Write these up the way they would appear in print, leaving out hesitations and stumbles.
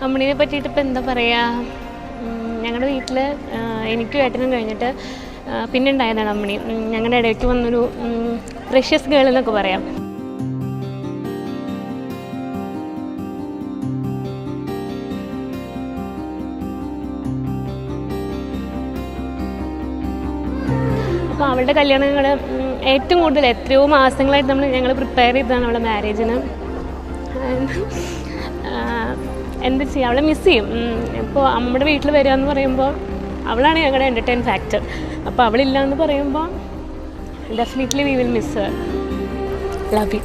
അമ്മിണിനെ പറ്റിയിട്ട് ഇപ്പം എന്താ പറയുക, ഞങ്ങളുടെ വീട്ടിൽ എനിക്കും ഏട്ടനും കഴിഞ്ഞിട്ട് പിന്നെ ഉണ്ടായതാണ് അമ്മിണി. ഞങ്ങളുടെ ഇടയ്ക്ക് വന്നൊരു പ്രഷ്യസ് ഗേൾ എന്നൊക്കെ പറയാം. അപ്പോൾ അവളുടെ കല്യാണങ്ങൾ ഏറ്റവും കൂടുതൽ എത്രയോ മാസങ്ങളായിട്ട് ഞങ്ങൾ പ്രിപ്പയർ ചെയ്തതാണ് അവളുടെ മാരേജിന്. എന്താ ചെയ്യുക, അവളെ മിസ് ചെയ്യും. ഇപ്പോൾ നമ്മുടെ വീട്ടിൽ വരിക എന്ന് പറയുമ്പോൾ അവളാണ് ഞങ്ങളുടെ എൻ്റർടൈൻ ഫാക്ടർ. അപ്പോൾ അവളില്ല എന്ന് പറയുമ്പോൾ definitely we will miss Har. Love you.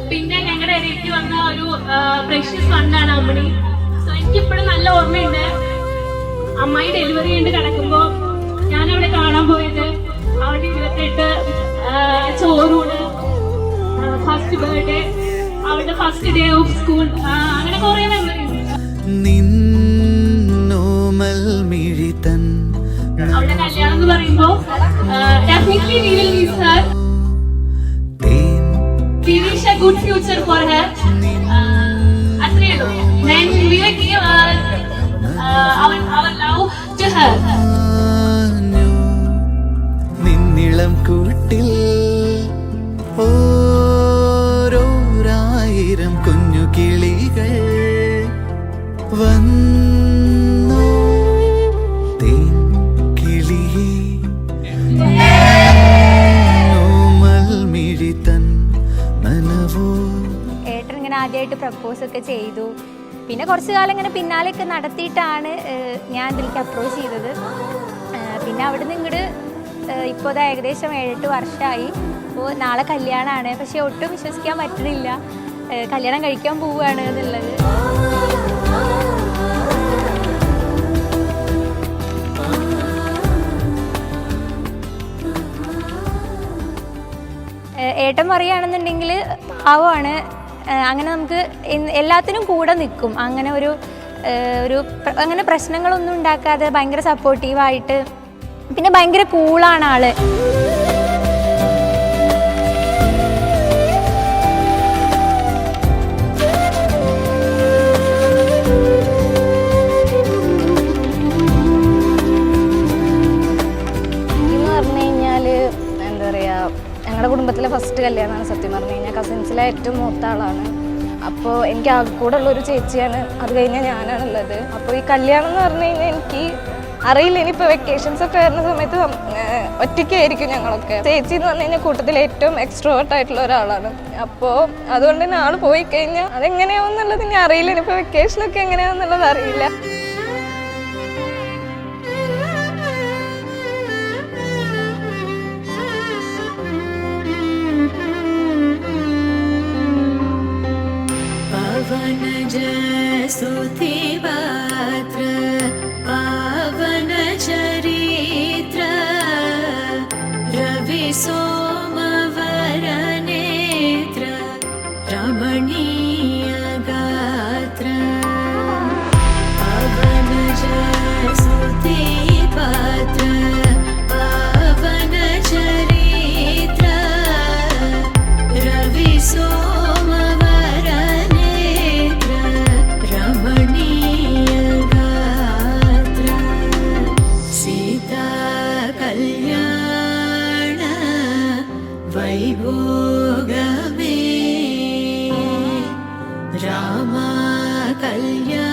പിന്നെ ഞങ്ങളുടെ ഇടയ്ക്ക് വന്ന ഒരു പ്രഷ്യസ് ഫണ്ടാണ് അമ്മിണി. സോ എനിക്കിപ്പോഴും നല്ല ഓർമ്മയുണ്ട്. അമ്മായി ഡെലിവറി കഴിഞ്ഞ് കിടക്കുമ്പോൾ ഞാൻ അവിടെ കാണാൻ പോയത്, അവളുടെ 28 ചോറൂണ്, ഫസ്റ്റ് ബർത്ത്ഡേ, അവളുടെ ഫസ്റ്റ് ഡേ ഓഫ് സ്കൂൾ, അങ്ങനെ കുറെ മെമ്മറീസ്. അവളുടെ കല്യാണം എന്ന് പറയുമ്പോൾ definitely we will miss her. We wish a good future for her. Then we will give our love to her. നിന്നിളം കൂട്ടിൽ ഓരോരായിരം കുഞ്ഞു കിളികൾ വന്നു തേൻ കിളിയേ നോമൽമിഴിതൻ മനവോ. ഏട്ടൻ ഇങ്ങനെ ആദ്യമായിട്ട് പ്രപ്പോസ് ഒക്കെ ചെയ്തു. പിന്നെ കുറച്ച് കാലം ഇങ്ങനെ പിന്നാലെയൊക്കെ നടത്തിയിട്ടാണ് ഞാൻ ഇതിലേക്ക് അപ്രോച്ച് ചെയ്തത്. പിന്നെ അവിടെ നിന്ന് ഇങ്ങോട്ട് ഇപ്പോൾ അത് ഏകദേശം 7-8 വർഷമായി. അപ്പോൾ നാളെ കല്യാണമാണ്. പക്ഷേ ഒട്ടും വിശ്വസിക്കാൻ പറ്റുന്നില്ല, കല്യാണം കഴിക്കാൻ പോവുകയാണ് എന്നുള്ളത്. ഏട്ടൻ പറയുകയാണെന്നുണ്ടെങ്കിൽ പാവമാണ്, അങ്ങനെ നമുക്ക് എല്ലാത്തിനും കൂടെ നിൽക്കും. അങ്ങനെ അങ്ങനെ പ്രശ്നങ്ങളൊന്നും ഉണ്ടാക്കാതെ ഭയങ്കര സപ്പോർട്ടീവായിട്ട്, പിന്നെ ഭയങ്കര കൂളാണ് ആള്. എന്ന് പറഞ്ഞു കഴിഞ്ഞാൽ എന്താ പറയുക, ഞങ്ങളുടെ കുടുംബത്തിലെ ഫസ്റ്റ് കല്യാണമാണ്. സത്യം പറഞ്ഞു കഴിഞ്ഞാൽ കസിൻസിലെ ഏറ്റവും മൂത്ത ആളാണ്. അപ്പോൾ എനിക്ക് ആകെ കൂടെ ഉള്ളൊരു ചേച്ചിയാണ്, അത് കഴിഞ്ഞാൽ ഞാനാണുള്ളത്. അപ്പോൾ ഈ കല്യാണം എന്ന് പറഞ്ഞു കഴിഞ്ഞാൽ എനിക്ക് അറിയില്ല ഇനിയിപ്പോൾ വെക്കേഷൻസ് ഒക്കെ വരുന്ന സമയത്ത് ഒറ്റയ്ക്കായിരിക്കും ഞങ്ങളൊക്കെ. ചേച്ചി എന്ന് പറഞ്ഞു കഴിഞ്ഞാൽ കൂട്ടത്തിൽ ഏറ്റവും എക്സ്ട്രോവേർട്ട് ആയിട്ടുള്ള ഒരാളാണ്. അപ്പോൾ അതുകൊണ്ട് തന്നെ ആൾ പോയി കഴിഞ്ഞാൽ അതെങ്ങനെയാവുന്നുള്ളത് ഇനി അറിയില്ല. ഇനിയിപ്പോൾ വെക്കേഷനൊക്കെ എങ്ങനെയാവുന്നുള്ളത് അറിയില്ല. स्तुति पात्र पावन चरित्र रवि सोमवर नेत्र रमणीय गात्र पावन स्तुति पात्र पावन चरित्र रवि सोमवर नेत्र रमणीय गात्र सीता कल्याण वैभोगमे रामा कल्याण